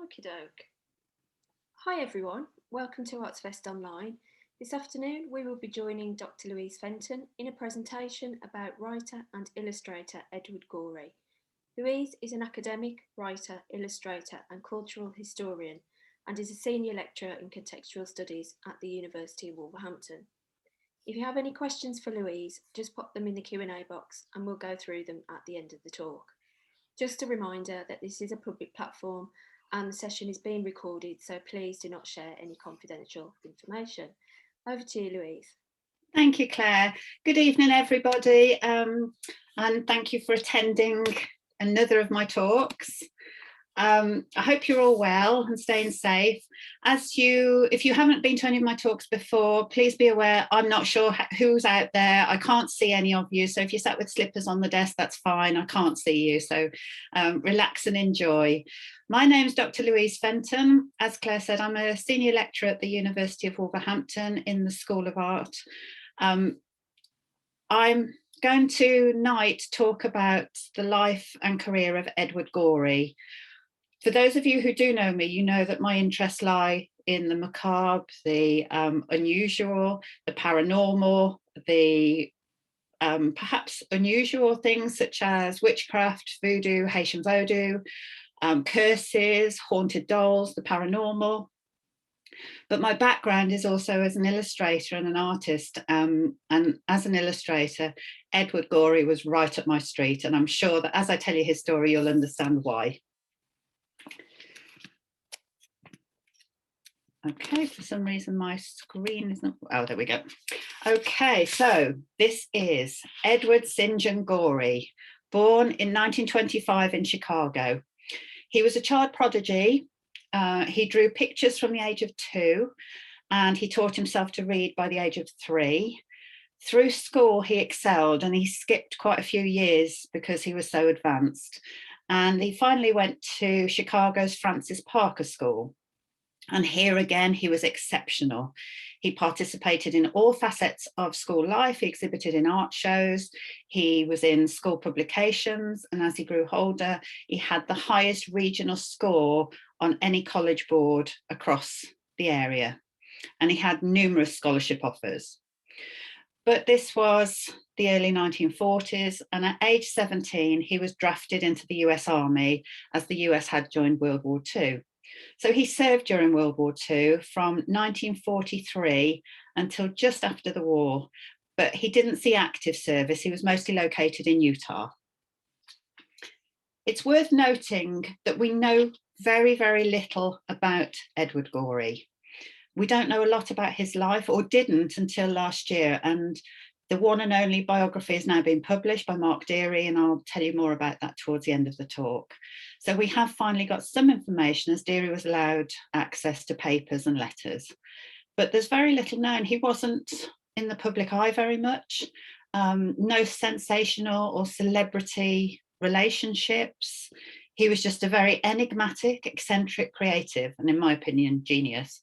Okie doke. Hi everyone, welcome to ArtsFest Online. This afternoon we will be joining Dr. Louise Fenton in a presentation about writer and illustrator Edward Gorey. Louise is an academic, writer, illustrator and cultural historian and is a senior lecturer in Contextual Studies at the University of Wolverhampton. If you have any questions for Louise, just pop them in the Q&A box and we'll go through them at the end of the talk. Just a reminder that this is a public platform and the session is being recorded, so please do not share any confidential information. Over to you, Louise. Thank you, Claire. Good evening, everybody, and thank you for attending another of my talks. I hope you're all well and staying safe. If you haven't been to any of my talks before, please be aware I'm not sure who's out there. I can't see any of you, so if you sat with slippers on the desk, that's fine. I can't see you, so relax and enjoy. My name's Dr. Louise Fenton. As Claire said, I'm a senior lecturer at the University of Wolverhampton in the School of Art. I'm going to tonight talk about the life and career of Edward Gorey. For those of you who do know me, you know that my interests lie in the macabre, the unusual, the paranormal, the perhaps unusual things such as witchcraft, voodoo, Haitian Vodou, curses, haunted dolls, the paranormal. But my background is also as an illustrator and an artist. And as an illustrator, Edward Gorey was right up my street. And I'm sure that as I tell you his story, you'll understand why. Okay, for some reason my screen isn't, oh, there we go. Okay, so this is Edward St. John Gorey, born in 1925 in Chicago. He was a child prodigy. He drew pictures from the age of 2, and he taught himself to read by the age of 3. Through school, he excelled, and he skipped quite a few years because he was so advanced. And he finally went to Chicago's Francis Parker School. And here again, he was exceptional. He participated in all facets of school life. He exhibited in art shows. He was in school publications. And as he grew older, he had the highest regional score on any college board across the area. And he had numerous scholarship offers. But this was the early 1940s. And at age 17, he was drafted into the US Army as the US had joined World War II. So he served during World War II from 1943 until just after the war, but he didn't see active service. He was mostly located in Utah. It's worth noting that we know very, very little about Edward Gorey. We don't know a lot about his life, or didn't until last year, and the one and only biography is now being published by Dearie, and I'll tell you more about that towards the end of the talk. So we have finally got some information, as Dearie was allowed access to papers and letters. But there's very little known. He wasn't in the public eye very much. No sensational or celebrity relationships. He was just a very enigmatic, eccentric, creative, and in my opinion, genius.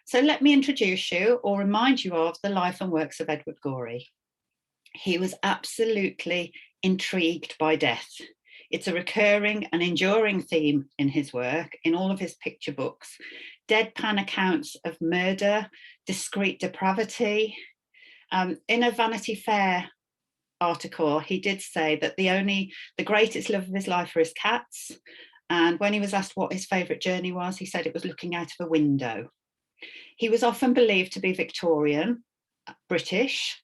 So let me introduce you, or remind you of, the life and works of Edward Gorey. He was absolutely intrigued by death. It's a recurring and enduring theme in his work, in all of his picture books. Deadpan accounts of murder, discreet depravity. In a Vanity Fair article, he did say that the greatest love of his life were his cats. And when he was asked what his favourite journey was, he said it was looking out of a window. He was often believed to be Victorian, British,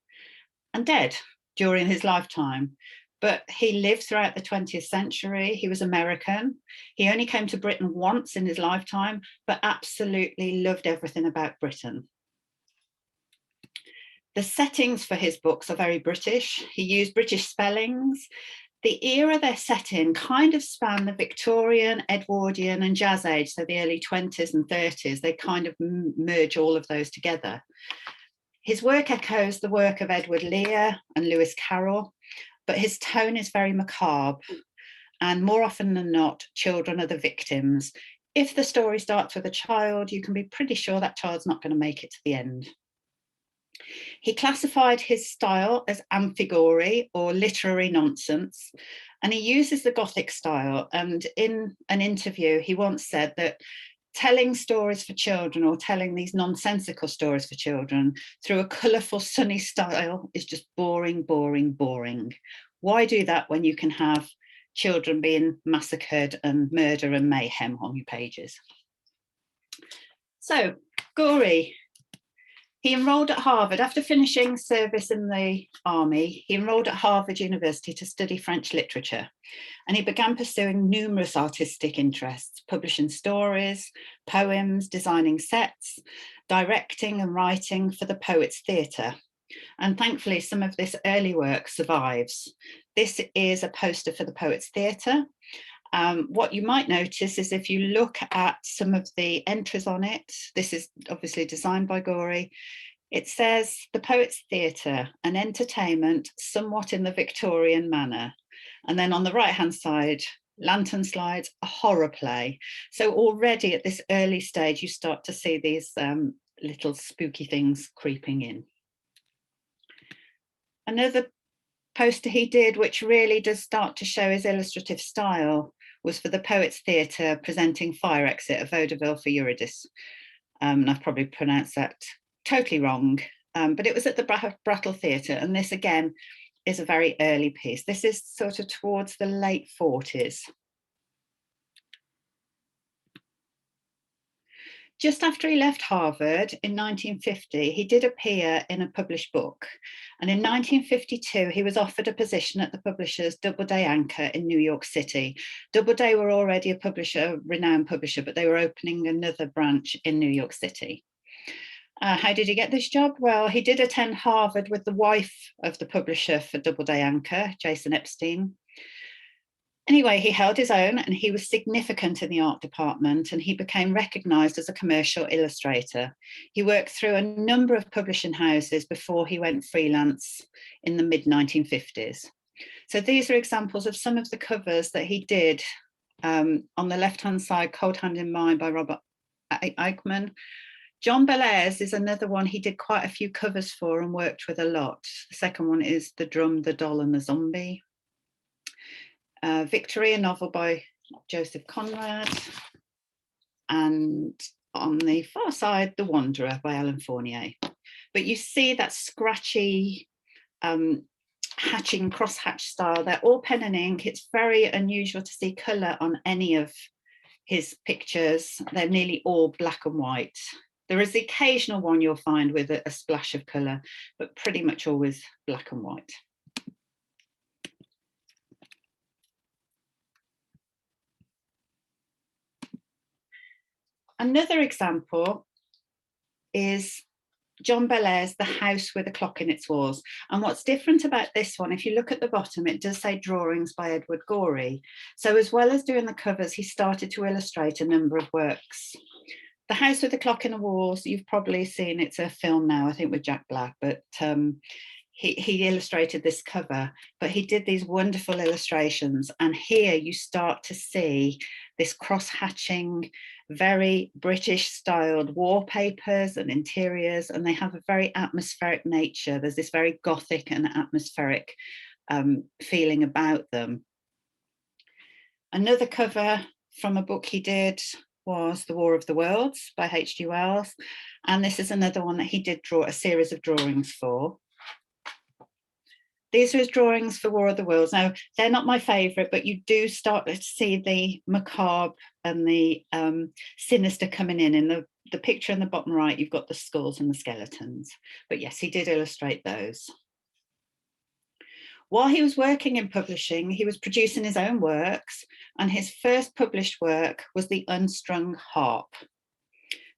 and dead during his lifetime. But he lived throughout the 20th century. He was American. He only came to Britain once in his lifetime, but absolutely loved everything about Britain. The settings for his books are very British. He used British spellings. The era they're set in kind of span the Victorian, Edwardian and Jazz age, so the early 20s and 30s. They kind of merge all of those together. His work echoes the work of Edward Lear and Lewis Carroll, but his tone is very macabre, and more often than not, children are the victims. If the story starts with a child, you can be pretty sure that child's not going to make it to the end. He classified his style as Amphigori, or literary nonsense, and he uses the Gothic style. And in an interview, he once said that telling stories for children, or telling these nonsensical stories for children through a colourful, sunny style, is just boring, boring, boring. Why do that when you can have children being massacred and murder and mayhem on your pages? So, Gorey. He enrolled at Harvard. After finishing service in the army, he enrolled at Harvard University to study French literature. And he began pursuing numerous artistic interests, publishing stories, poems, designing sets, directing and writing for the Poets Theatre. And thankfully, some of this early work survives. This is a poster for the Poets Theatre. What you might notice is if you look at some of the entries on it, this is obviously designed by Gorey, it says the Poets Theatre, an entertainment somewhat in the Victorian manner. And then on the right-hand side, lantern slides, a horror play. So already at this early stage, you start to see these little spooky things creeping in. Another poster he did, which really does start to show his illustrative style, was for the Poets Theatre presenting Fire Exit, a vaudeville for Eurydice. And I've probably pronounced that totally wrong, but it was at the Brattle Theatre, and this again is a very early piece. This is sort of towards the late 40s. Just after he left Harvard in 1950, he did appear in a published book. And in 1952, he was offered a position at the publisher's Doubleday Anchor in New York City. Doubleday were already a publisher, a renowned publisher, but they were opening another branch in New York City. How did he get this job? Well, he did attend Harvard with the wife of the publisher for Doubleday Anchor, Jason Epstein. Anyway, he held his own and he was significant in the art department, and he became recognised as a commercial illustrator. He worked through a number of publishing houses before he went freelance in the mid-1950s. So these are examples of some of the covers that he did. On the left-hand side, Cold Hand in Mind by Robert Eichmann. John Bellairs is another one he did quite a few covers for and worked with a lot. The second one is The Drum, the Doll and the Zombie. Victory, a novel by Joseph Conrad. And on the far side, The Wanderer by Alan Fournier. But you see that scratchy hatching, cross-hatch style. They're all pen and ink. It's very unusual to see colour on any of his pictures. They're nearly all black and white. There is the occasional one you'll find with a splash of colour, but pretty much always black and white. Another example is John Bellairs' The House with a Clock in its Walls. And what's different about this one, if you look at the bottom, it does say drawings by Edward Gorey. So as well as doing the covers, he started to illustrate a number of works. The House with the Clock in the Walls, you've probably seen, it's a film now, I think with Jack Black, but he illustrated this cover, but he did these wonderful illustrations. And here you start to see this cross-hatching, very British styled wallpapers and interiors, and they have a very atmospheric nature. There's this very Gothic and atmospheric feeling about them. Another cover from a book he did was The War of the Worlds by H.G. Wells. And this is another one that he did draw a series of drawings for. These are his drawings for War of the Worlds. Now, they're not my favourite, but you do start to see the macabre and the sinister coming in. In the picture in the bottom right, you've got the skulls and the skeletons. But yes, he did illustrate those. While he was working in publishing, he was producing his own works, and his first published work was The Unstrung Harp.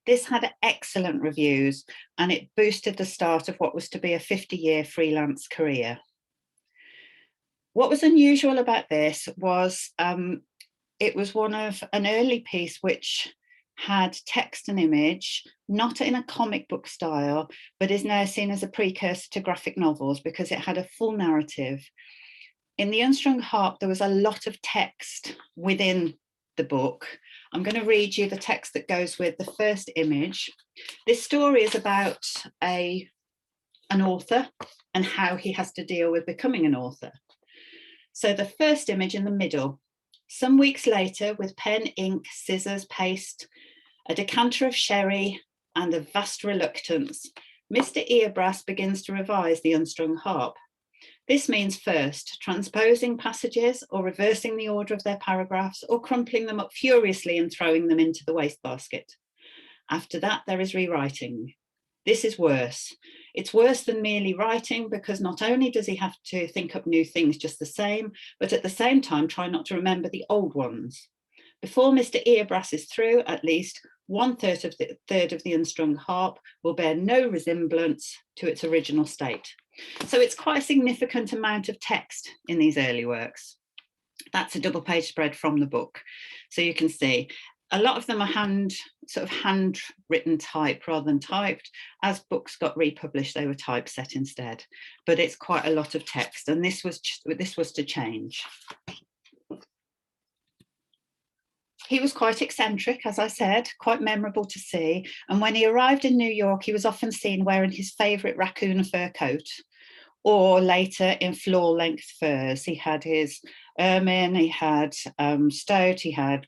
This had excellent reviews, and it boosted the start of what was to be a 50-year freelance career. What was unusual about this was it was an early piece which had text and image, not in a comic book style, but is now seen as a precursor to graphic novels because it had a full narrative. In The Unstrung Harp, there was a lot of text within the book. I'm going to read you the text that goes with the first image. This story is about a an author and how he has to deal with becoming an author. So the first image in the middle, some weeks later, with pen, ink, scissors, paste, a decanter of sherry, and a vast reluctance, Mr. Earbrass begins to revise the Unstrung Harp. This means first transposing passages or reversing the order of their paragraphs or crumpling them up furiously and throwing them into the wastebasket. After that, there is rewriting. This is worse. It's worse than merely writing because not only does he have to think up new things just the same, but at the same time try not to remember the old ones. Before Mr. Earbrass is through, at least 1/3 of the Unstrung Harp will bear no resemblance to its original state. So it's quite a significant amount of text in these early works. That's a double page spread from the book. So you can see a lot of them are handwritten type rather than typed. As books got republished, they were typeset instead. But it's quite a lot of text, and this was to change. He was quite eccentric, as I said, quite memorable to see. And when he arrived in New York, he was often seen wearing his favourite raccoon fur coat, or later in floor-length furs. He had his ermine, he had stoat, he had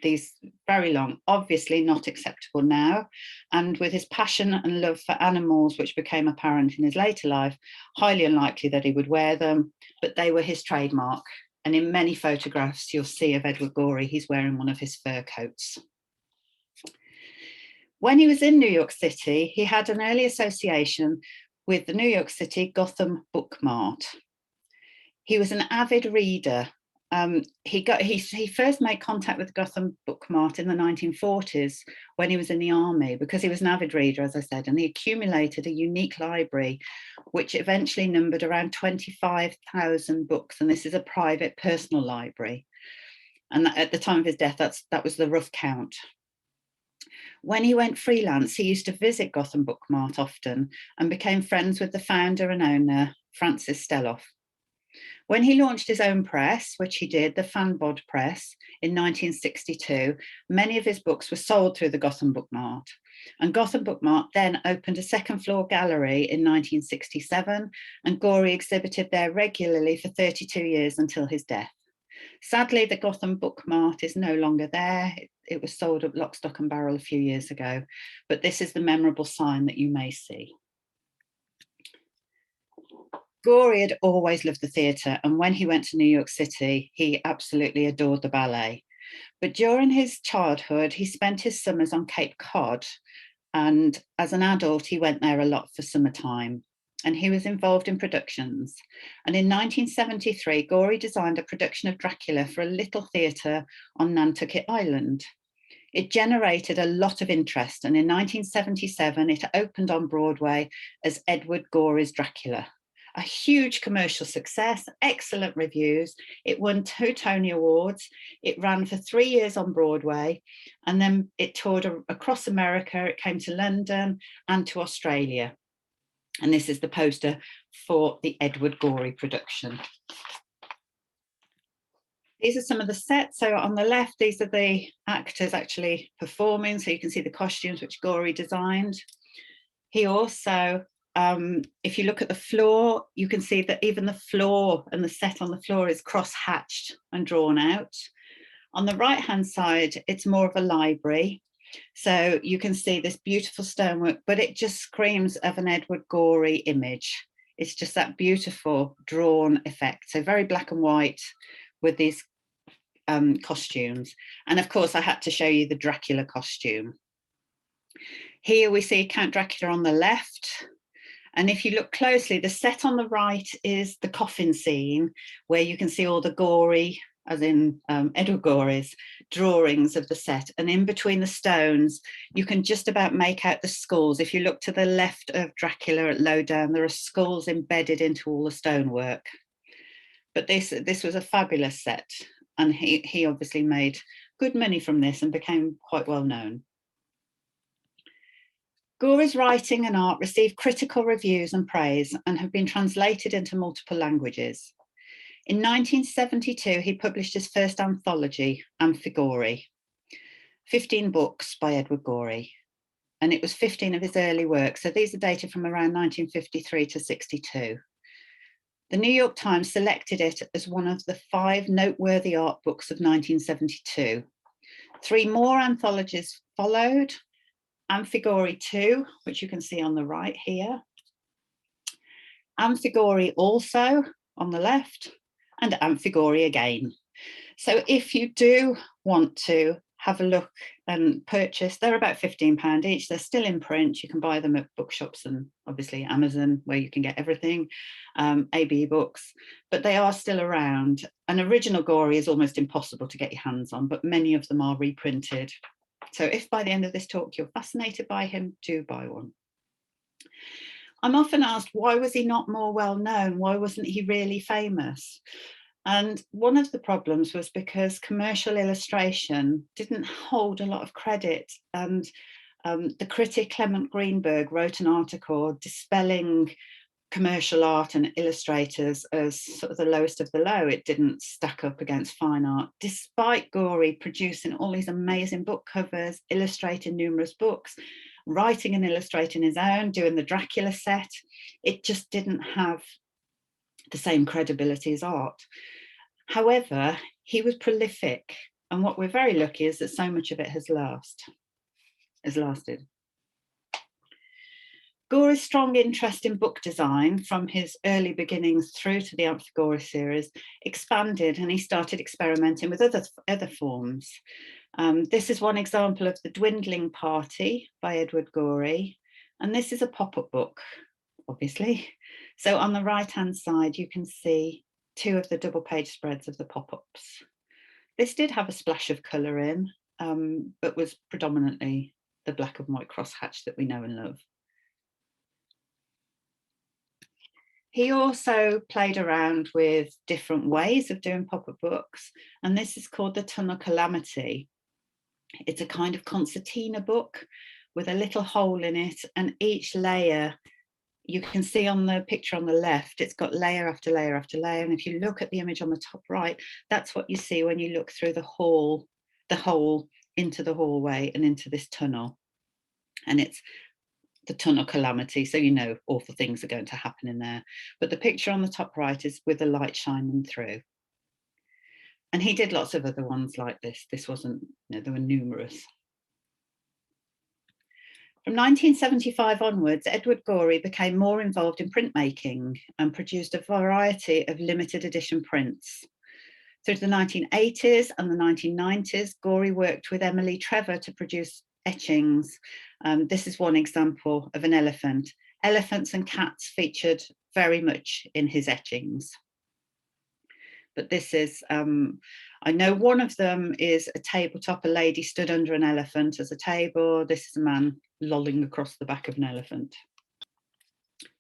these very long, obviously not acceptable now. And with his passion and love for animals, which became apparent in his later life, highly unlikely that he would wear them, but they were his trademark. And in many photographs you'll see of Edward Gorey, he's wearing one of his fur coats. When he was in New York City, he had an early association with the New York City Gotham Book Mart. He was an avid reader. He first made contact with the Gotham Book Mart in the 1940s when he was in the army, because he was an avid reader, as I said, and he accumulated a unique library, which eventually numbered around 25,000 books. And this is a private personal library. And at the time of his death, that was the rough count. When he went freelance, he used to visit Gotham Book Mart often and became friends with the founder and owner, Francis Stelloff. When he launched his own press, which he did, the Fanbod Press, in 1962, many of his books were sold through the Gotham Book Mart. And Gotham Book Mart then opened a second-floor gallery in 1967, and Gorey exhibited there regularly for 32 years until his death. Sadly, the Gotham Book Mart is no longer there. It was sold up lock, stock and barrel a few years ago, but this is the memorable sign that you may see. Gorey had always loved the theatre, and when he went to New York City, he absolutely adored the ballet. But during his childhood, he spent his summers on Cape Cod, and as an adult, he went there a lot for summertime, and he was involved in productions. And in 1973, Gorey designed a production of Dracula for a little theatre on Nantucket Island. It generated a lot of interest, and in 1977, it opened on Broadway as Edward Gorey's Dracula. A huge commercial success, excellent reviews. It won 2 Tony Awards. It ran for 3 years on Broadway, and then it toured across America. It came to London and to Australia. And this is the poster for the Edward Gorey production. These are some of the sets. So on the left, these are the actors actually performing. So you can see the costumes which Gorey designed. He also, if you look at the floor, you can see that even the floor and the set on the floor is cross-hatched and drawn out. On the right-hand side, it's more of a library. So you can see this beautiful stonework, but it just screams of an Edward Gorey image. It's just that beautiful drawn effect. So very black and white with these costumes. And of course, I had to show you the Dracula costume. Here we see Count Dracula on the left. And if you look closely, the set on the right is the coffin scene, where you can see all the Gorey, as in Edward Gorey's drawings of the set. And in between the stones, you can just about make out the skulls. If you look to the left of Dracula at low down, there are skulls embedded into all the stonework. But this was a fabulous set. And he obviously made good money from this and became quite well known. Gorey's writing and art received critical reviews and praise and have been translated into multiple languages. In 1972, he published his first anthology, Amphigori, 15 books by Edward Gorey. and it was 15 of his early works. So these are dated from around 1953 to 62. The New York Times selected it as one of the 5 noteworthy art books of 1972. 3 more anthologies followed: Amphigori 2, which you can see on the right here, Amphigori also on the left, and Amphigori again. So if you do want to have a look and purchase, they're about £15 each. They're still in print. You can buy them at bookshops and obviously Amazon, where you can get everything, ABE Books, but they are still around. An original Gorey is almost impossible to get your hands on, but many of them are reprinted. So if by the end of this talk you're fascinated by him, do buy one. I'm often asked, why was he not more well known? Why wasn't he really famous? And one of the problems was because commercial illustration didn't hold a lot of credit. And the critic Clement Greenberg wrote an article dispelling commercial art and illustrators as sort of the lowest of the low. It didn't stack up against fine art, despite Gorey producing all these amazing book covers, illustrating numerous books, writing and illustrating his own, doing the Dracula set. It just didn't have the same credibility as art. However, he was prolific, and what we're very lucky is that so much of it has lasted. Gorey's strong interest in book design from his early beginnings through to the Amphigori series expanded, and he started experimenting with other forms. This is one example of The Dwindling Party by Edward Gorey, and this is a pop-up book, obviously. So on the right-hand side, you can see 2 of the double-page spreads of the pop-ups. This did have a splash of colour in, but was predominantly the black and white crosshatch that we know and love. He also played around with different ways of doing pop-up books, and this is called the Tunnel Calamity. It's a kind of concertina book with a little hole in it, and each layer, you can see on the picture on the left, it's got layer after layer after layer, and if you look at the image on the top right, that's what you see when you look through the hole into the hallway and into this tunnel. And it's the Tunnel Calamity, so you know awful things are going to happen in there. But the picture on the top right is with the light shining through. And he did lots of other ones like this. This wasn't, there were numerous. From 1975 onwards, Edward Gorey became more involved in printmaking and produced a variety of limited edition prints. Through the 1980s and the 1990s, Gorey worked with Emily Trevor to produce etchings. This is one example of an elephant. Elephants and cats featured very much in his etchings. But this is, I know one of them is a tabletop, a lady stood under an elephant as a table. This is a man lolling across the back of an elephant.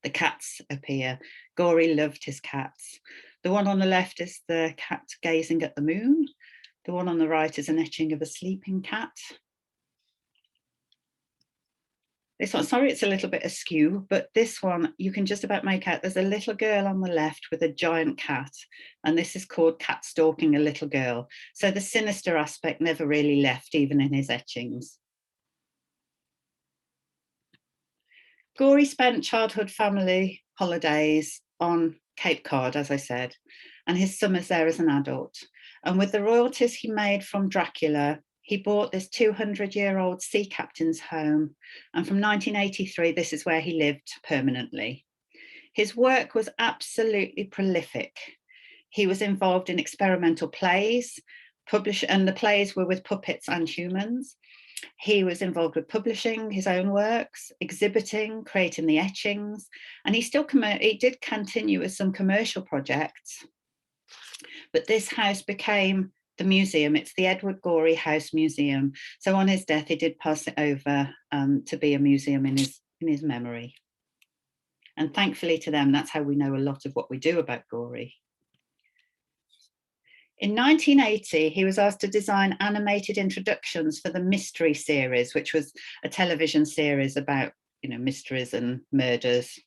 The cats appear. Gorey loved his cats. The one on the left is the cat gazing at the moon. The one on the right is an etching of a sleeping cat. This one, sorry, it's a little bit askew, but this one you can just about make out. There's a little girl on the left with a giant cat, and this is called Cat Stalking a Little Girl. So the sinister aspect never really left, even in his etchings. Gorey spent childhood family holidays on Cape Cod, as I said, and his summers there as an adult. And with the royalties he made from Dracula, he bought this 200-year-old sea captain's home, and from 1983, this is where he lived permanently. His work was absolutely prolific. He was involved in experimental plays, and the plays were with puppets and humans. He was involved with publishing his own works, exhibiting, creating the etchings, and he did continue with some commercial projects. But this house became the museum. It's the Edward Gorey House Museum. So on his death, he did pass it over to be a museum in his memory. And thankfully to them, that's how we know a lot of what we do about Gorey. In 1980, he was asked to design animated introductions for the Mystery series, which was a television series about, mysteries and murders.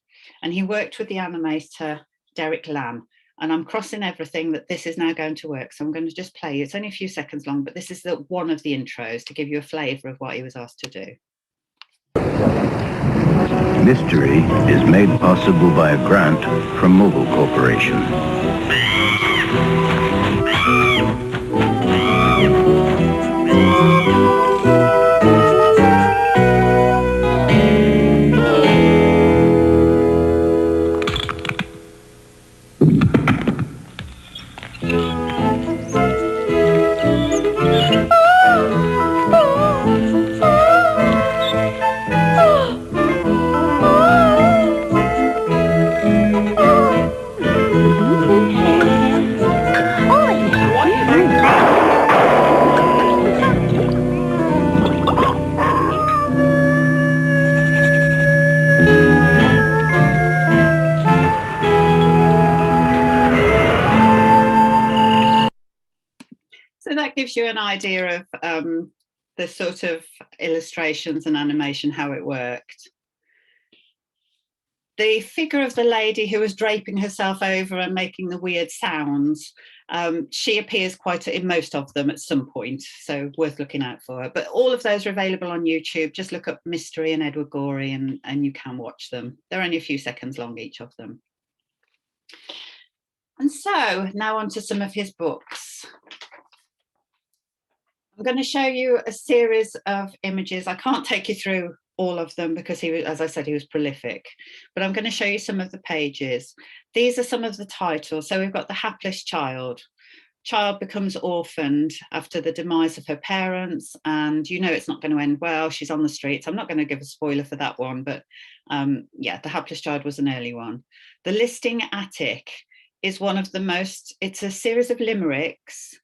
And he worked with the animator Derek Lamb. And I'm crossing everything that this is now going to work. So I'm going to just play you. It's only a few seconds long, but this is one of the intros to give you a flavour of what he was asked to do. Mystery is made possible by a grant from Mobile Corporation. So that gives you an idea of the sort of illustrations and animation, how it worked. The figure of the lady who was draping herself over and making the weird sounds, she appears quite in most of them at some point, so worth looking out for her. But all of those are available on YouTube. Just look up Mystery and Edward Gorey and you can watch them. They're only a few seconds long, each of them. And so now on to some of his books. I'm going to show you a series of images. I can't take you through all of them because he was, as I said, he was prolific, but I'm going to show you some of the pages. These are some of the titles. So we've got The Hapless Child. Child becomes orphaned after the demise of her parents, and you know it's not going to end well. She's on the streets. I'm not going to give a spoiler for that one, but yeah, The Hapless Child was an early one. The Listing Attic is one of the most, it's a series of limericks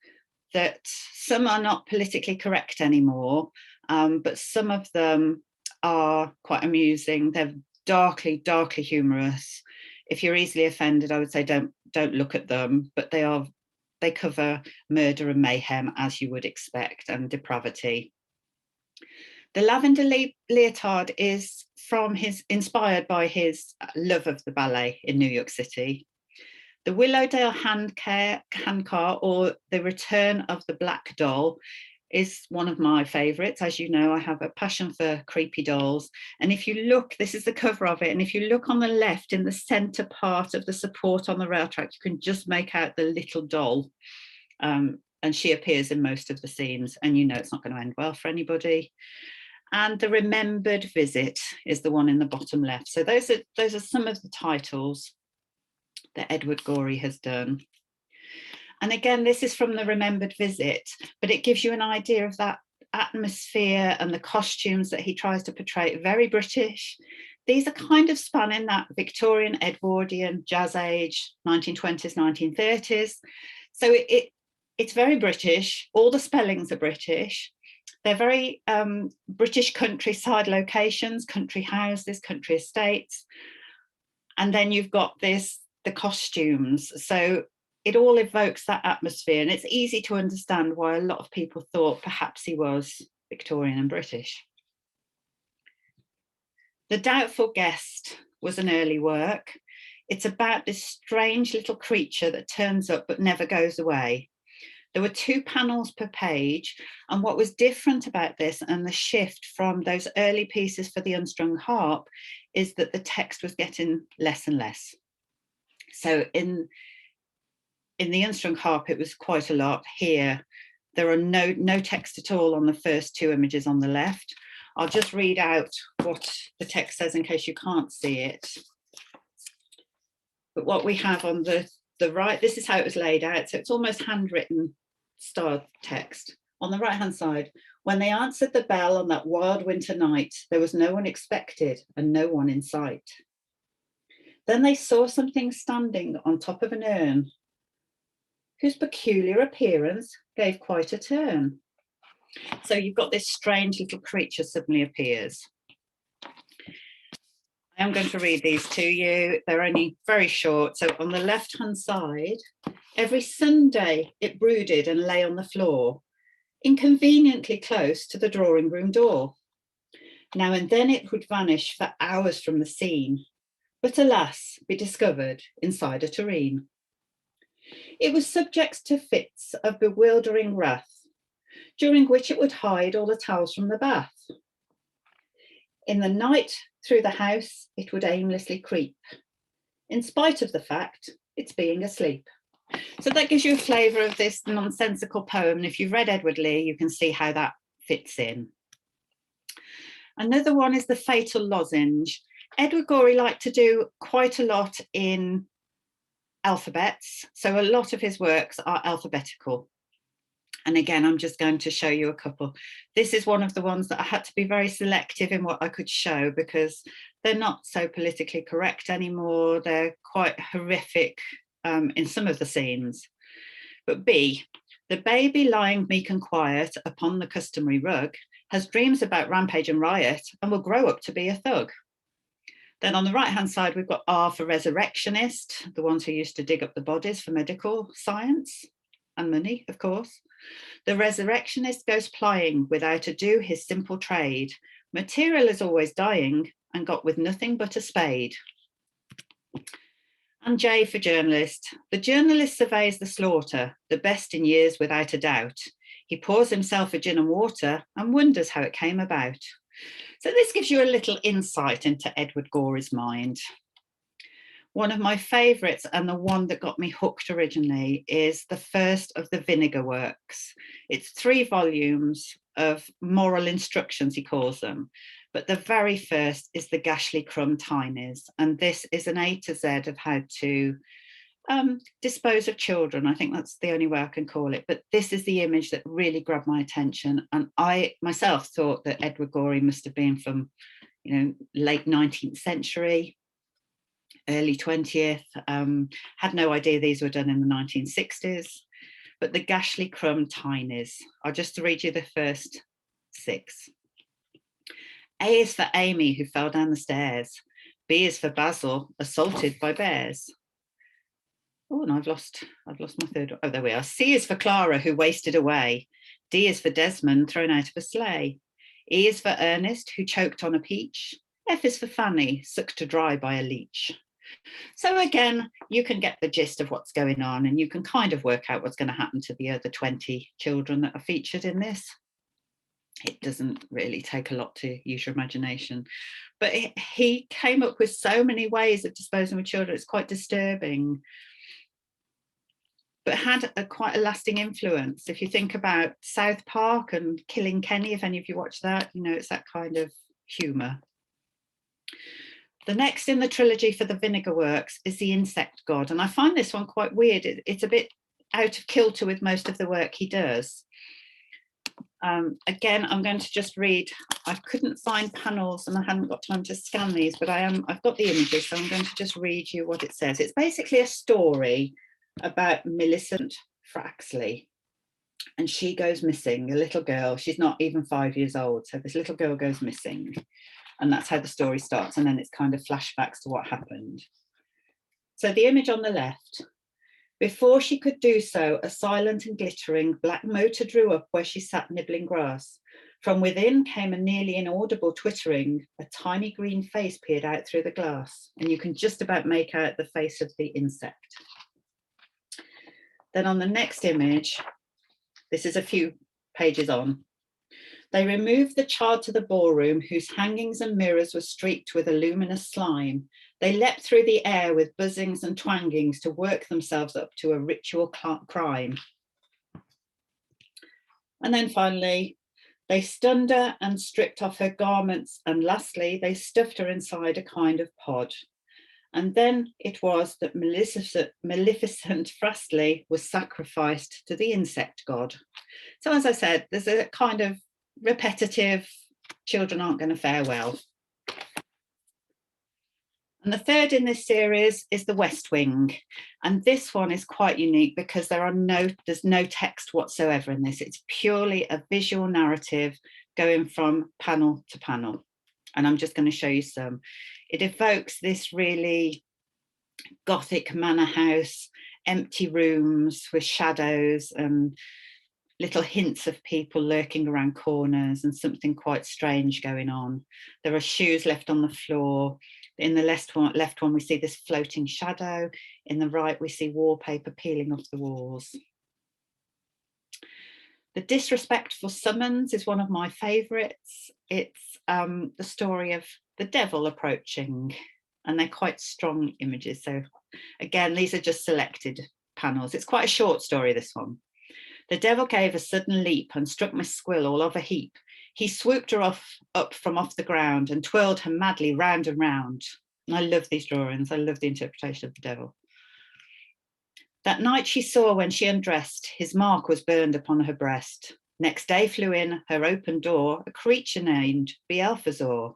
that some are not politically correct anymore, but some of them are quite amusing. They're darkly humorous. If you're easily offended, I would say don't look at them, but they cover murder and mayhem as you would expect, and depravity. The Lavender Leotard is inspired by his love of the ballet in New York City. The Willowdale Handcar, or The Return of the Black Doll, is one of my favourites. As you know, I have a passion for creepy dolls. And if you look, this is the cover of it, and if you look on the left in the centre part of the support on the rail track, you can just make out the little doll. And she appears in most of the scenes, and you know it's not going to end well for anybody. And The Remembered Visit is the one in the bottom left. So those are some of the titles that Edward Gorey has done. And again, this is from The Remembered Visit, but it gives you an idea of that atmosphere and the costumes that he tries to portray. Very British. These are kind of spanning that Victorian, Edwardian, Jazz Age, 1920s, 1930s. So it's very British. All the spellings are British. They're very British countryside locations, country houses, country estates. And then you've got the costumes. So it all evokes that atmosphere, and it's easy to understand why a lot of people thought perhaps he was Victorian and British. The Doubtful Guest was an early work. It's about this strange little creature that turns up but never goes away. There were 2 panels per page, and what was different about this and the shift from those early pieces for the Unstrung Harp is that the text was getting less and less. So in the Unstrung Harp, it was quite a lot. Here, there are no text at all on the first 2 images on the left. I'll just read out what the text says in case you can't see it. But what we have on the right, this is how it was laid out. So it's almost handwritten style text. On the right-hand side, when they answered the bell on that wild winter night, there was no one expected and no one in sight. Then they saw something standing on top of an urn, whose peculiar appearance gave quite a turn. So you've got this strange little creature suddenly appears. I am going to read these to you. They're only very short. So on the left-hand side, every Sunday it brooded and lay on the floor, inconveniently close to the drawing room door. Now and then it would vanish for hours from the scene, but alas, be discovered inside a tureen. It was subject to fits of bewildering wrath, during which it would hide all the towels from the bath. In the night, through the house, it would aimlessly creep, in spite of the fact it's being asleep. So that gives you a flavour of this nonsensical poem. And if you've read Edward Lear, you can see how that fits in. Another one is the Fatal Lozenge. Edward Gorey liked to do quite a lot in alphabets. So a lot of his works are alphabetical. And again, I'm just going to show you a couple. This is one of the ones that I had to be very selective in what I could show because they're not so politically correct anymore. They're quite horrific in some of the scenes. But B, the baby lying meek and quiet upon the customary rug has dreams about rampage and riot and will grow up to be a thug. Then on the right-hand side, we've got R for resurrectionist, the ones who used to dig up the bodies for medical science and money, of course. The resurrectionist goes plying without ado his simple trade. Material is always dying and got with nothing but a spade. And J for journalist. The journalist surveys the slaughter, the best in years without a doubt. He pours himself a gin and water and wonders how it came about. So this gives you a little insight into Edward Gorey's mind. One of my favourites, and the one that got me hooked originally, is the first of the Vinegar works. It's 3 volumes of moral instructions, he calls them. But the very first is the Gashly Crumb Tinies. And this is an A to Z of how to dispose of children. I think that's the only way I can call it. But this is the image that really grabbed my attention. And I myself thought that Edward Gorey must have been from, late 19th century, early 20th. Had no idea these were done in the 1960s. But the Gashly Crumb Tinies. I'll just read you the first 6. A is for Amy, who fell down the stairs. B is for Basil, assaulted by bears. Oh, and I've lost my third one. Oh, there we are. C is for Clara, who wasted away. D is for Desmond, thrown out of a sleigh. E is for Ernest, who choked on a peach. F is for Fanny, sucked to dry by a leech. So again, you can get the gist of what's going on and you can kind of work out what's going to happen to the other 20 children that are featured in this. It doesn't really take a lot to use your imagination. But he came up with so many ways of disposing with children. It's quite disturbing, but had quite a lasting influence. If you think about South Park and Killing Kenny, if any of you watch that, it's that kind of humour. The next in the trilogy for the Vinegar works is the Insect God. And I find this one quite weird. It's a bit out of kilter with most of the work he does. Again, I'm going to just read. I couldn't find panels and I hadn't got time to scan these, but I've got the images, so I'm going to just read you what it says. It's basically a story about Millicent Fraxley, and she goes missing, a little girl. She's not even 5 years old, so this little girl goes missing, and that's how the story starts, and then it's kind of flashbacks to what happened. So the image on the left. Before she could do so, a silent and glittering black motor drew up where she sat nibbling grass. From within came a nearly inaudible twittering. A tiny green face peered out through the glass, and you can just about make out the face of the insect. Then on the next image, this is a few pages on. They removed the child to the ballroom, whose hangings and mirrors were streaked with a luminous slime. They leapt through the air with buzzings and twangings to work themselves up to a ritual crime. And then finally, they stunned her and stripped off her garments. And lastly, they stuffed her inside a kind of pod. And then it was that Maleficent Fraxley was sacrificed to the insect god. So as I said, there's a kind of repetitive, children aren't going to fare well. And the third in this series is The West Wing. And this one is quite unique because there's no text whatsoever in this. It's purely a visual narrative going from panel to panel. And I'm just going to show you some. It evokes this really Gothic manor house, empty rooms with shadows and little hints of people lurking around corners and something quite strange going on. There are shoes left on the floor. In the left one, we see this floating shadow. In the right, we see wallpaper peeling off the walls. The Disrespectful Summons is one of my favourites. It's the story of the devil approaching, and they're quite strong images. So again, these are just selected panels. It's quite a short story, this one. The devil gave a sudden leap and struck Miss Squill all of a heap. He swooped her up from off the ground and twirled her madly round and round. And I love these drawings. I love the interpretation of the devil. That night she saw when she undressed, his mark was burned upon her breast. Next day flew in her open door a creature named Beelphazor.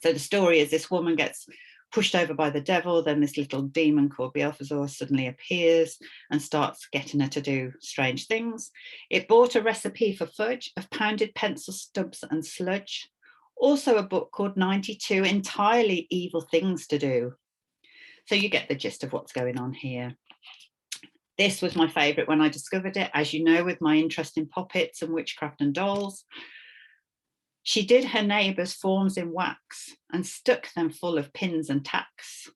So the story is this woman gets pushed over by the devil, then this little demon called Beelphazor suddenly appears and starts getting her to do strange things. It brought a recipe for fudge of pounded pencil stubs and sludge. Also a book called 92 Entirely Evil Things to Do. So you get the gist of what's going on here. This was my favourite when I discovered it, as you know, with my interest in puppets and witchcraft and dolls. She did her neighbours' forms in wax and stuck them full of pins and tacks.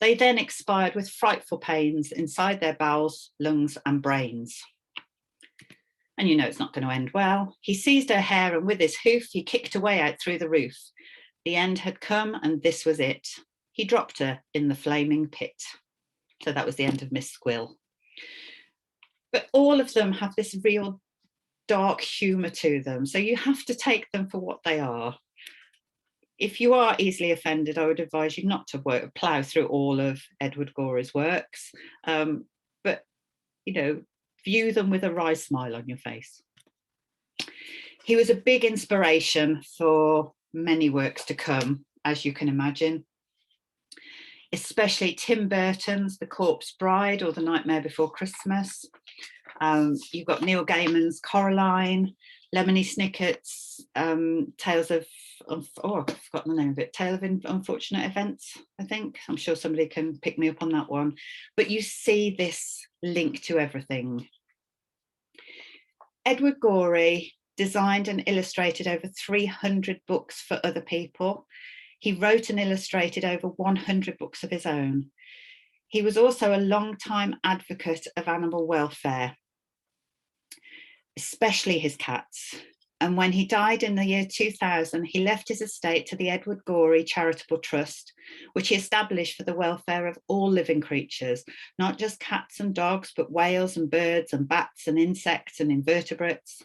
They then expired with frightful pains inside their bowels, lungs and brains. And you know it's not going to end well. He seized her hair and with his hoof he kicked her way out through the roof. The end had come and this was it. He dropped her in the flaming pit. So that was the end of Miss Squill. But all of them have this real dark humour to them. So you have to take them for what they are. If you are easily offended, I would advise you not to plough through all of Edward Gorey's works, but, you know, view them with a wry smile on your face. He was a big inspiration for many works to come, as you can imagine, especially Tim Burton's The Corpse Bride or The Nightmare Before Christmas. You've got Neil Gaiman's Coraline, Lemony Snicket's Tales of, I've forgotten the name of it, Tale of Unfortunate Events, I think. I'm sure somebody can pick me up on that one. But you see this link to everything. Edward Gorey designed and illustrated over 300 books for other people. He wrote and illustrated over 100 books of his own. He was also a long-time advocate of animal welfare, especially his cats. And when he died in the year 2000, he left his estate to the Edward Gorey Charitable Trust, which he established for the welfare of all living creatures, not just cats and dogs, but whales and birds and bats and insects and invertebrates.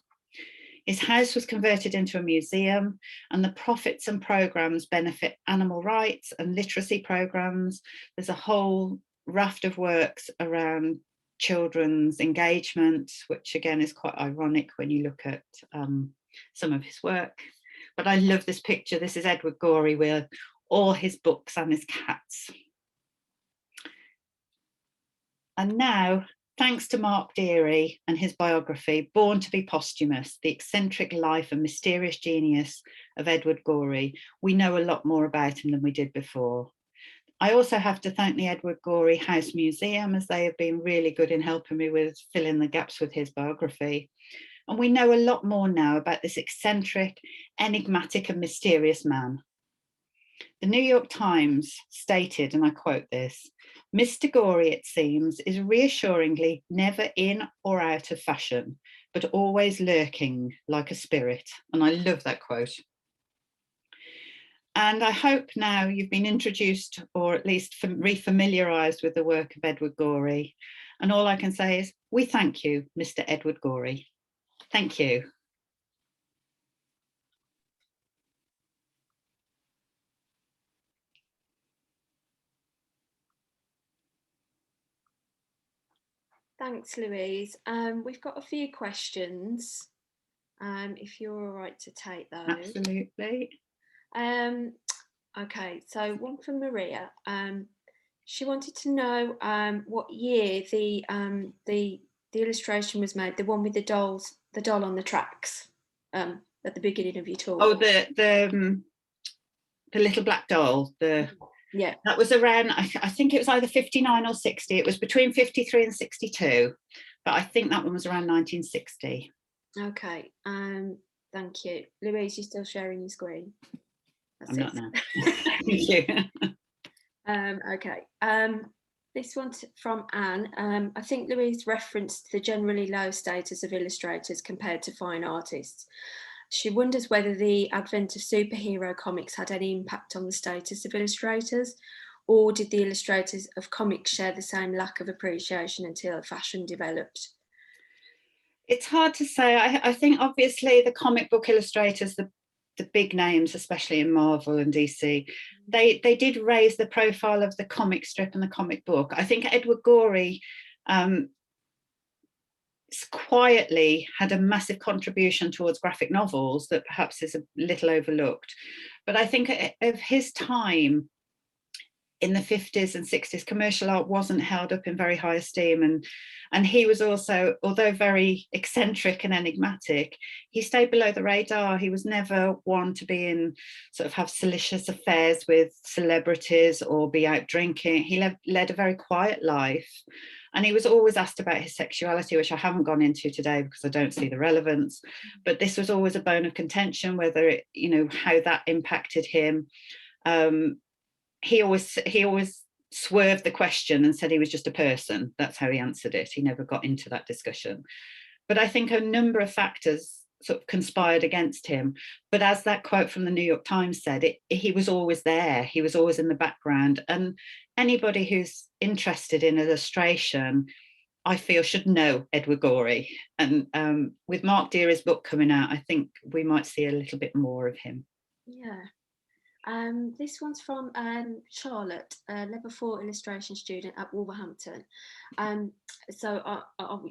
His house was converted into a museum, and the profits and programmes benefit animal rights and literacy programmes. There's a whole raft of works around children's engagement, which again is quite ironic when you look at some of his work. But I love this picture. This is Edward Gorey with all his books and his cats. And now, thanks to Mark Dearie and his biography, Born to be Posthumous, the eccentric life and mysterious genius of Edward Gorey, we know a lot more about him than we did before. I also have to thank the Edward Gorey House Museum, as they have been really good in helping me with filling the gaps with his biography. And we know a lot more now about this eccentric, enigmatic and mysterious man. The New York Times stated, and I quote this, "Mr. Gorey, it seems, is reassuringly never in or out of fashion, but always lurking like a spirit." And I love that quote. And I hope now you've been introduced or at least refamiliarised with the work of Edward Gorey. And all I can say is, we thank you, Mr. Edward Gorey. Thank you. Thanks, Louise. We've got a few questions, if you're all right to take those. Absolutely. Okay, so one from Maria. She wanted to know what year the illustration was made, the one with the doll on the tracks at the beginning of your talk. Oh, the little black doll. Yeah, that was around, I think it was either 59 or 60. It was between 53 and 62, but I think that one was around 1960. Okay, thank you. Louise, you're still sharing your screen? I'm not now. Thank you. Okay. This one's from Anne. I think Louise referenced the generally low status of illustrators compared to fine artists. She wonders whether the advent of superhero comics had any impact on the status of illustrators, or did the illustrators of comics share the same lack of appreciation until fashion developed? It's hard to say. I think obviously the comic book illustrators, the big names, especially in Marvel and DC, they did raise the profile of the comic strip and the comic book. I think Edward Gorey quietly had a massive contribution towards graphic novels that perhaps is a little overlooked. But I think of his time in the 50s and 60s, commercial art wasn't held up in very high esteem. And he was also, although very eccentric and enigmatic, he stayed below the radar. He was never one to be in sort of have salacious affairs with celebrities or be out drinking. He led a very quiet life. And he was always asked about his sexuality, which I haven't gone into today because I don't see the relevance. But this was always a bone of contention, whether it, how that impacted him. He always swerved the question and said he was just a person. That's how he answered it. He never got into that discussion. But I think a number of factors sort of conspired against him. But as that quote from the New York Times said, he was always there. He was always in the background. And anybody who's interested in illustration, I feel, should know Edward Gorey. And with Mark Deary's book coming out, I think we might see a little bit more of him. Yeah. This one's from Charlotte, a level 4 illustration student at Wolverhampton. So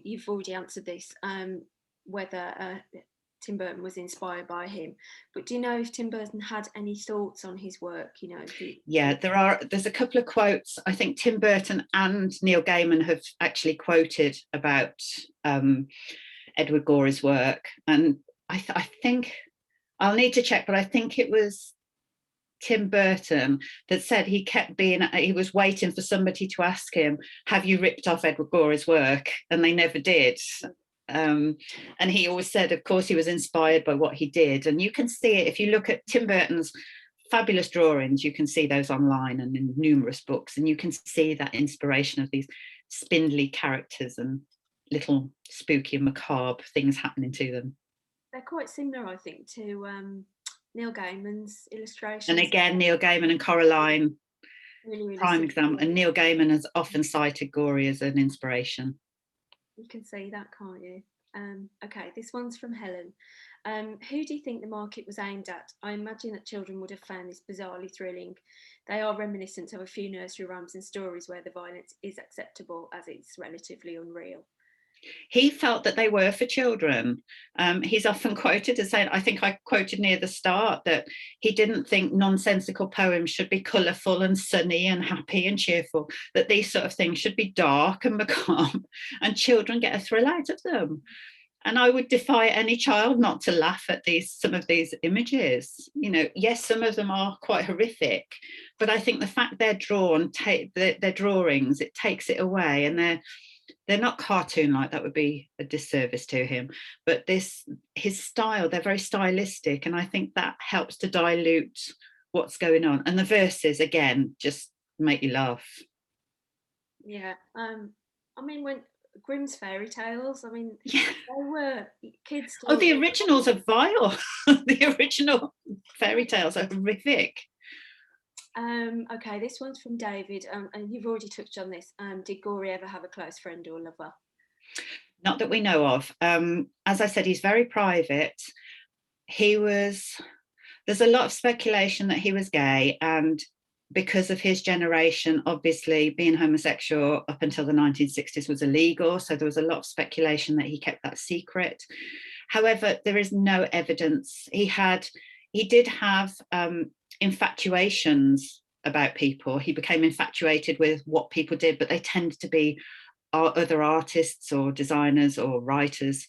you've already answered this, whether Tim Burton was inspired by him. But do you know if Tim Burton had any thoughts on his work? Yeah, there's a couple of quotes. I think Tim Burton and Neil Gaiman have actually quoted about Edward Gorey's work. And I think, I'll need to check, but I think it was Tim Burton that said he was waiting for somebody to ask him, have you ripped off Edward Gorey's work? And they never did. And he always said, of course, he was inspired by what he did. And you can see it if you look at Tim Burton's fabulous drawings. You can see those online and in numerous books, and you can see that inspiration of these spindly characters and little spooky and macabre things happening to them. They're quite similar, I think, to Neil Gaiman's illustrations. And again, Neil Gaiman and Coraline, really prime example. And Neil Gaiman has often cited Gorey as an inspiration. You can see that, can't you? Okay, this one's from Helen. Who do you think the market was aimed at? I imagine that children would have found this bizarrely thrilling. They are reminiscent of a few nursery rhymes and stories where the violence is acceptable as it's relatively unreal. He felt that they were for children. He's often quoted as saying, I think I quoted near the start, that he didn't think nonsensical poems should be colourful and sunny and happy and cheerful, that these sort of things should be dark and macabre, and children get a thrill out of them. And I would defy any child not to laugh at some of these images. Yes, some of them are quite horrific, but I think the fact they're drawn, their drawings, it takes it away, and they're not cartoon-like. That would be a disservice to him. But his style, they're very stylistic, and I think that helps to dilute what's going on. And the verses, again, just make you laugh. Yeah, I mean, when Grimm's fairy tales, yeah, they were kids. Oh, the originals are vile. The original fairy tales are horrific. Okay, this one's from David, and you've already touched on this. Did Gorey ever have a close friend or lover? Not that we know of. As I said, he's very private. There's a lot of speculation that he was gay, and because of his generation, obviously being homosexual up until the 1960s was illegal, so there was a lot of speculation that he kept that secret. However, there is no evidence. He did have infatuations about people. He became infatuated with what people did, but they tended to be other artists or designers or writers,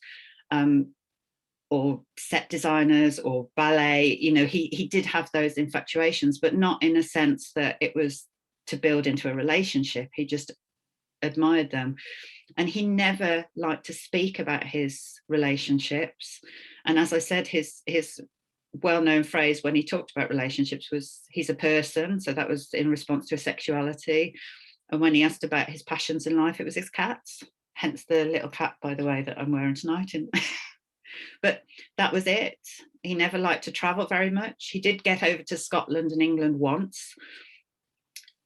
or set designers or ballet. He did have those infatuations, but not in a sense that it was to build into a relationship. He just admired them, and he never liked to speak about his relationships. And as I said, his well-known phrase when he talked about relationships was, he's a person. So that was in response to sexuality. And when he asked about his passions in life, it was his cats, hence the little cat, by the way, that I'm wearing tonight. But that was it. He never liked to travel very much. He did get over to Scotland and England once,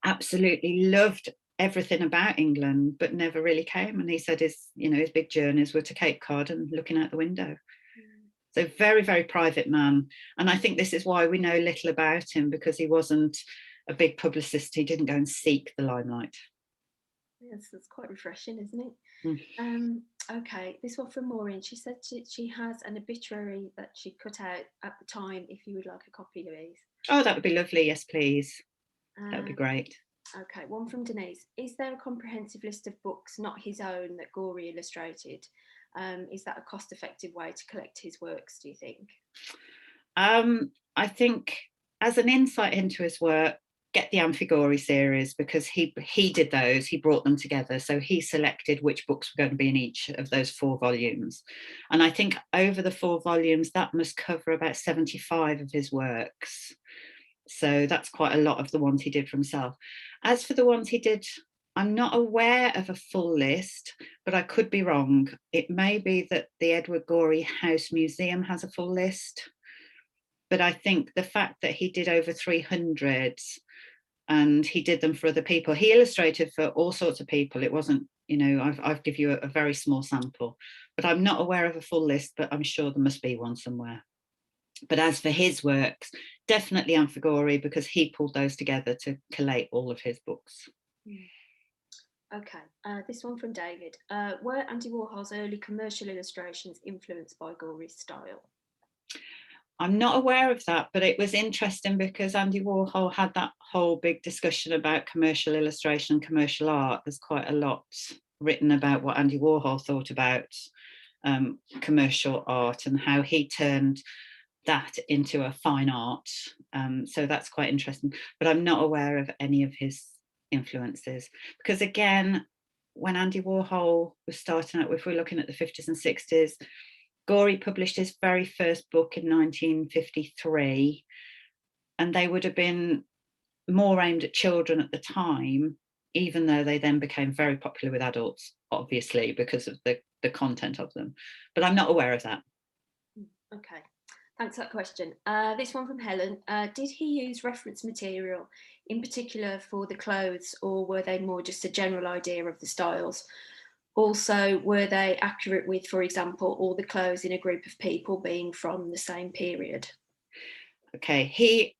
absolutely loved everything about England, but never really came. And he said his big journeys were to Cape Cod and looking out the window. So very, very private man. And I think this is why we know little about him, because he wasn't a big publicist. He didn't go and seek the limelight. Yes, that's quite refreshing, isn't it? Okay, this one from Maureen. She said she has an obituary that she cut out at the time, if you would like a copy, Louise. Oh, that would be lovely. Yes, please. That would be great. Okay, one from Denise. Is there a comprehensive list of books, not his own, that Gorey illustrated? Is that a cost-effective way to collect his works, do you think? I think as an insight into his work, get the Amphigori series, because he did those, he brought them together. So he selected which books were going to be in each of those 4 volumes. And I think over the 4 volumes, that must cover about 75 of his works. So that's quite a lot of the ones he did for himself. As for the ones he did, I'm not aware of a full list, but I could be wrong. It may be that the Edward Gorey House Museum has a full list. But I think the fact that he did over 300 and he did them for other people, he illustrated for all sorts of people. It wasn't, I've given you a very small sample, but I'm not aware of a full list, but I'm sure there must be one somewhere. But as for his works, definitely Amphigori, because he pulled those together to collate all of his books. Okay, this one from David. Were Andy Warhol's early commercial illustrations influenced by Gorey's style? I'm not aware of that, but it was interesting because Andy Warhol had that whole big discussion about commercial illustration and commercial art. There's quite a lot written about what Andy Warhol thought about commercial art and how he turned that into a fine art. So that's quite interesting, but I'm not aware of any of his influences, because again, when Andy Warhol was starting out, if we're looking at the 50s and 60s, Gorey published his very first book in 1953, and they would have been more aimed at children at the time, even though they then became very popular with adults, obviously, because of the content of them. But I'm not aware of that. Okay, thanks for that question. This one from Helen. Did he use reference material in particular for the clothes, or were they more just a general idea of the styles? Also, were they accurate with, for example, all the clothes in a group of people being from the same period? Okay, he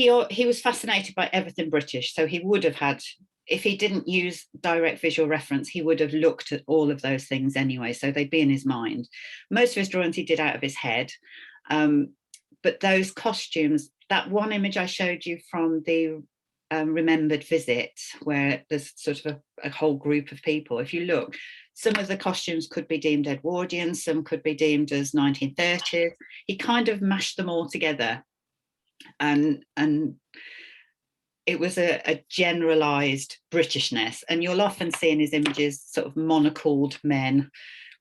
was fascinated by everything British, so he would have had, if he didn't use direct visual reference, he would have looked at all of those things anyway, so they'd be in his mind. Most of his drawings he did out of his head, but those costumes, that one image I showed you from the remembered visit, where there's sort of a whole group of people, if you look, some of the costumes could be deemed Edwardian, some could be deemed as 1930s. He kind of mashed them all together, and it was a generalized Britishness, and you'll often see in his images sort of monocled men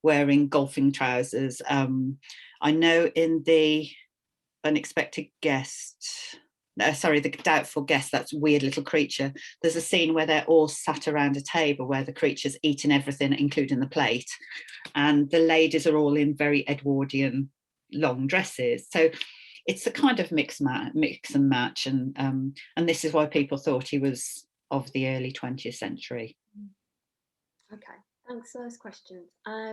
wearing golfing trousers. I know in the Unexpected Guest, the Doubtful Guest, that's Weird Little Creature, there's a scene where they're all sat around a table where the creature's eating everything, including the plate, and the ladies are all in very Edwardian long dresses. So it's a kind of mix and match, and this is why people thought he was of the early 20th century. Okay, thanks for those questions.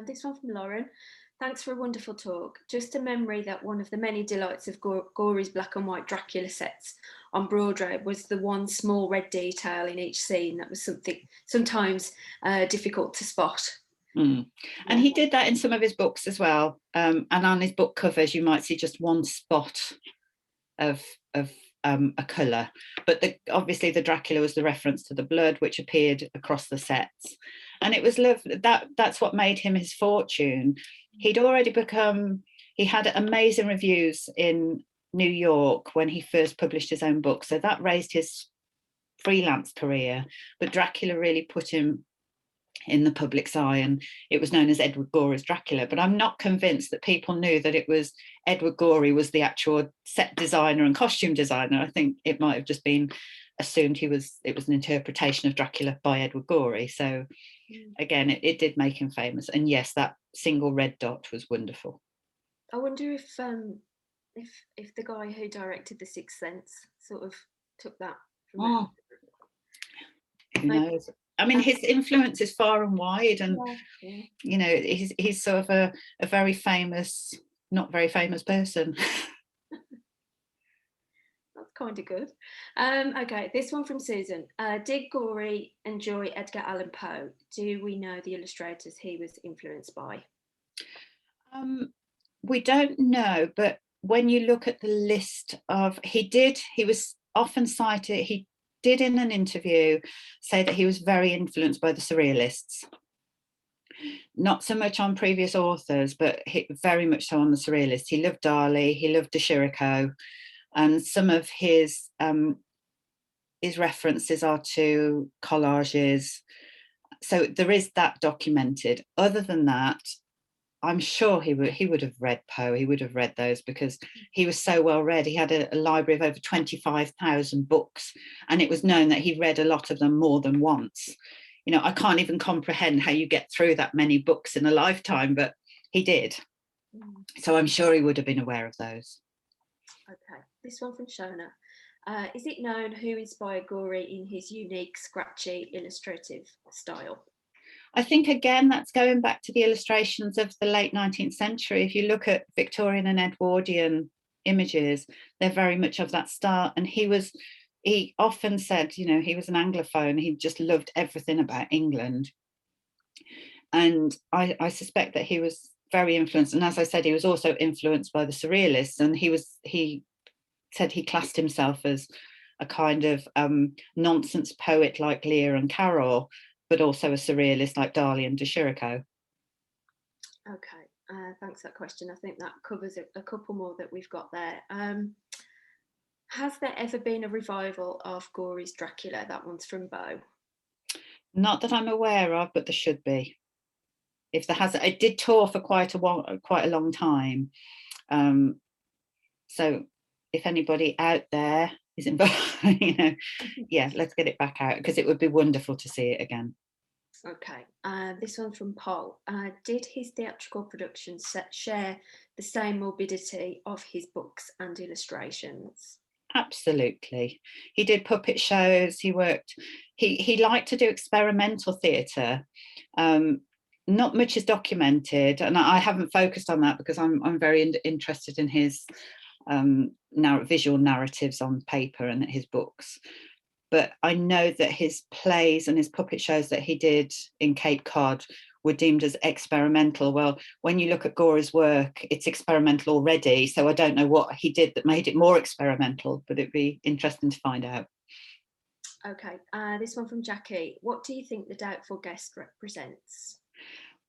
This one from Lauren. Thanks for a wonderful talk. Just a memory that one of the many delights of Gorey's black and white Dracula sets on Broadway was the one small red detail in each scene that was sometimes difficult to spot. And he did that in some of his books as well. And on his book covers, you might see just one spot of a colour. But obviously the Dracula was the reference to the blood, which appeared across the sets. And it was lovely. That's what made him his fortune. He'd already he had amazing reviews in New York when he first published his own book. So that raised his freelance career. But Dracula really put him in the public's eye, and it was known as Edward Gorey's Dracula. But I'm not convinced that people knew that it was Edward Gorey was the actual set designer and costume designer. I think it might have just been assumed it was an interpretation of Dracula by Edward Gorey. So again, it did make him famous. And yes, that single red dot was wonderful. I wonder if the guy who directed The Sixth Sense sort of took that from him. Who knows? I mean, his influence is far and wide, and you know, he's sort of a very famous, not very famous person. That's kind of good. Okay, this one from Susan. Did Gorey enjoy Edgar Allan Poe? Do we know the illustrators he was influenced by? We don't know, but when you look at the list of, he was often cited, he did in an interview say that he was very influenced by the Surrealists. Not so much on previous authors, but very much so on the Surrealists. He loved Dali, he loved de Chirico, and some of his references are to collages. So there is that documented. Other than that, I'm sure he would have read Poe. He would have read those because he was so well read. He had a library of over 25,000 books, and it was known that he read a lot of them more than once. You know, I can't even comprehend how you get through that many books in a lifetime, but he did. So I'm sure he would have been aware of those. Okay, this one from Shona. Is it known who inspired Gorey in his unique, scratchy, illustrative style? I think, again, that's going back to the illustrations of the late 19th century. If you look at Victorian and Edwardian images, they're very much of that style. And he often said, you know, he was an Anglophone. He just loved everything about England. And I suspect that he was very influenced. And as I said, he was also influenced by the Surrealists. And he said he classed himself as a kind of nonsense poet like Lear and Carroll, but also a surrealist like Dali and de Chirico. Okay, thanks for that question. I think that covers a couple more that we've got there. Has there ever been a revival of Gorey's Dracula? That one's from Bo. Not that I'm aware of, but there should be. If there has, it did tour for quite a long time. So if anybody out there is involved, you know, yeah, let's get it back out, because it would be wonderful to see it again. Okay, this one from Paul. Did his theatrical productions share the same morbidity of his books and illustrations? Absolutely. He did puppet shows, he liked to do experimental theatre. Not much is documented, and I haven't focused on that because I'm very interested in his visual narratives on paper and his books. But I know that his plays and his puppet shows that he did in Cape Cod were deemed as experimental. Well, when you look at Gorey's work, it's experimental already. So I don't know what he did that made it more experimental, but it'd be interesting to find out. Okay, this one from Jackie. What do you think the doubtful guest represents?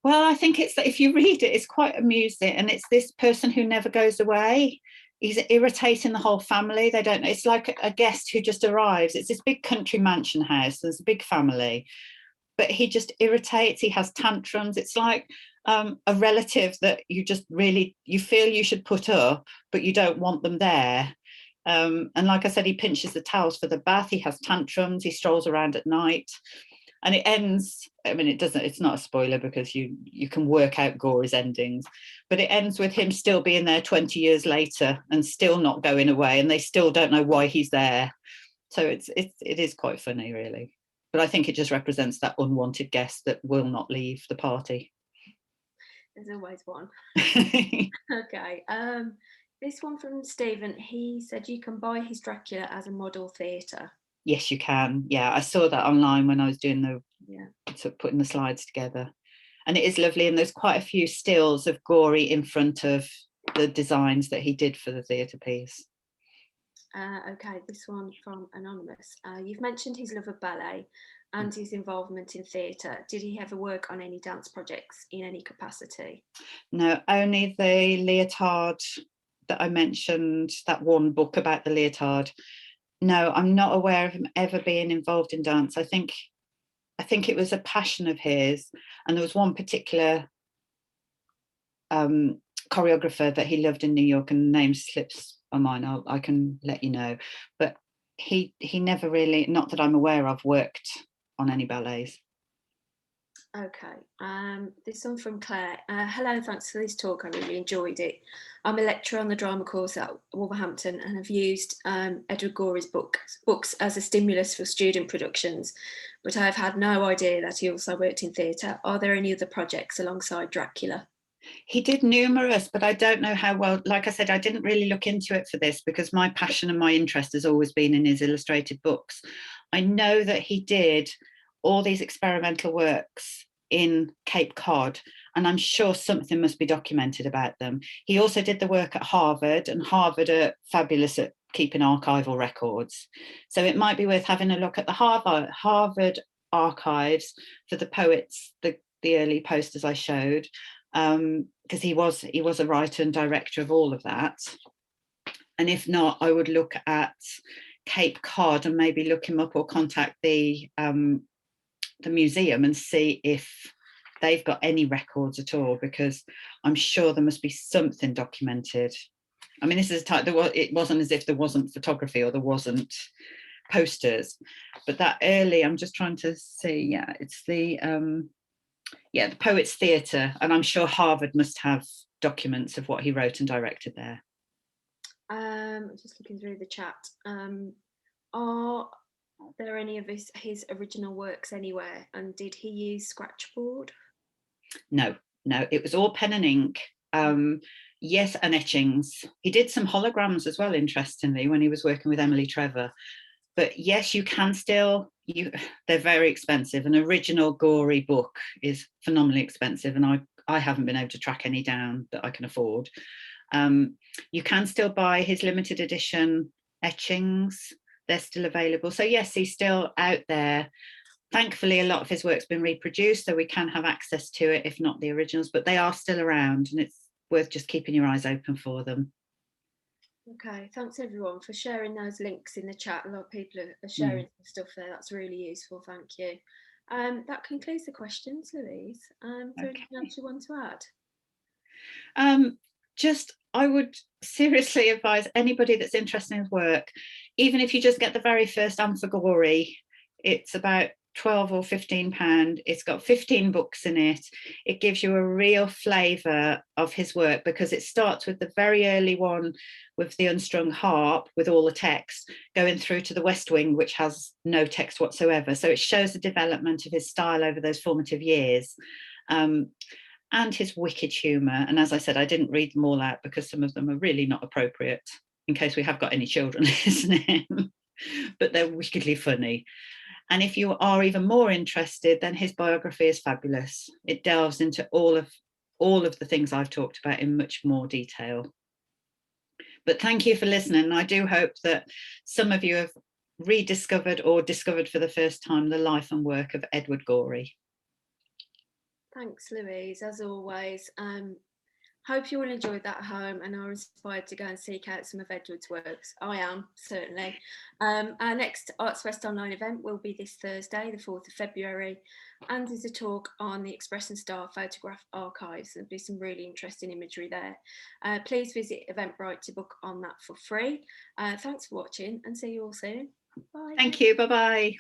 Well, I think it's that if you read it, it's quite amusing. And it's this person who never goes away. He's irritating the whole family. They don't know. It's like a guest who just arrives. It's this big country mansion house. There's a big family, but he just irritates. He has tantrums. It's like a relative that you just really, you feel you should put up, but you don't want them there. And like I said, he pinches the towels for the bath. He has tantrums. He strolls around at night. And it ends, I mean, it's not a spoiler because you can work out Gore's endings, but it ends with him still being there 20 years later and still not going away, and they still don't know why he's there. So it is quite funny, really. But I think it just represents that unwanted guest that will not leave the party. There's always one. Okay. This one from Stephen. He said you can buy his Dracula as a model theatre. Yes, you can. Yeah, I saw that online when I was doing putting the slides together. And it is lovely. And there's quite a few stills of Gorey in front of the designs that he did for the theatre piece. Okay, this one from Anonymous. You've mentioned his love of ballet and his involvement in theatre. Did he ever work on any dance projects in any capacity? No, only the leotard that I mentioned, that one book about the leotard. No, I'm not aware of him ever being involved in dance. I think it was a passion of his, and there was one particular choreographer that he loved in New York, and the name slips on mine. I can let you know, but he never really, not that I'm aware of, worked on any ballets. Okay, this one from Claire. Hello, thanks for this talk. I really enjoyed it. I'm a lecturer on the drama course at Wolverhampton and have used Edward Gorey's books as a stimulus for student productions, but I've had no idea that he also worked in theatre. Are there any other projects alongside Dracula? He did numerous, but I don't know how well. Like I said, I didn't really look into it for this because my passion and my interest has always been in his illustrated books. I know that he did all these experimental works in Cape Cod, and I'm sure something must be documented about them. He also did the work at Harvard, and Harvard are fabulous at keeping archival records. So it might be worth having a look at the Harvard archives for the poets, the early posters I showed, because he was a writer and director of all of that. And if not, I would look at Cape Cod and maybe look him up or contact the museum and see if they've got any records at all, because I'm sure there must be something documented. I mean, this is a type, it wasn't as if there wasn't photography or there wasn't posters, but that early, I'm just trying to see, yeah, it's the Poets Theatre, and I'm sure Harvard must have documents of what he wrote and directed there. Just looking through the chat. Are there any of his original works anywhere, and did he use scratchboard? No, it was all pen and ink. Yes, and etchings. He did some holograms as well, interestingly, when he was working with Emily Trevor. But yes, you can still, they're very expensive. An original Gorey book is phenomenally expensive, and I haven't been able to track any down that I can afford. You can still buy his limited edition etchings. They're still available. So yes, he's still out there. Thankfully, a lot of his work's been reproduced, so we can have access to it, if not the originals, but they are still around, and it's worth just keeping your eyes open for them. Okay, thanks everyone for sharing those links in the chat. A lot of people are sharing some stuff there. That's really useful, thank you. That concludes the questions, Louise. Is there anything else you want to add? I would seriously advise anybody that's interested in his work, even if you just get the very first Amphigori, it's about £12 or £15. It's got 15 books in it. It gives you a real flavour of his work, because it starts with the very early one with the Unstrung Harp with all the text, going through to the West Wing, which has no text whatsoever. So it shows the development of his style over those formative years. And his wicked humour. And as I said, I didn't read them all out because some of them are really not appropriate, in case we have got any children listening, but they're wickedly funny. And if you are even more interested, then his biography is fabulous. It delves into all of the things I've talked about in much more detail. But thank you for listening. I do hope that some of you have rediscovered or discovered for the first time the life and work of Edward Gorey. Thanks, Louise, as always. Hope you all enjoyed that at home and are inspired to go and seek out some of Edward's works. I am, certainly. Our next ArtsFest online event will be this Thursday, the 4th of February, and there's a talk on the Express and Star photograph archives. There'll be some really interesting imagery there. Please visit Eventbrite to book on that for free. Thanks for watching, and see you all soon. Bye. Thank you, bye-bye.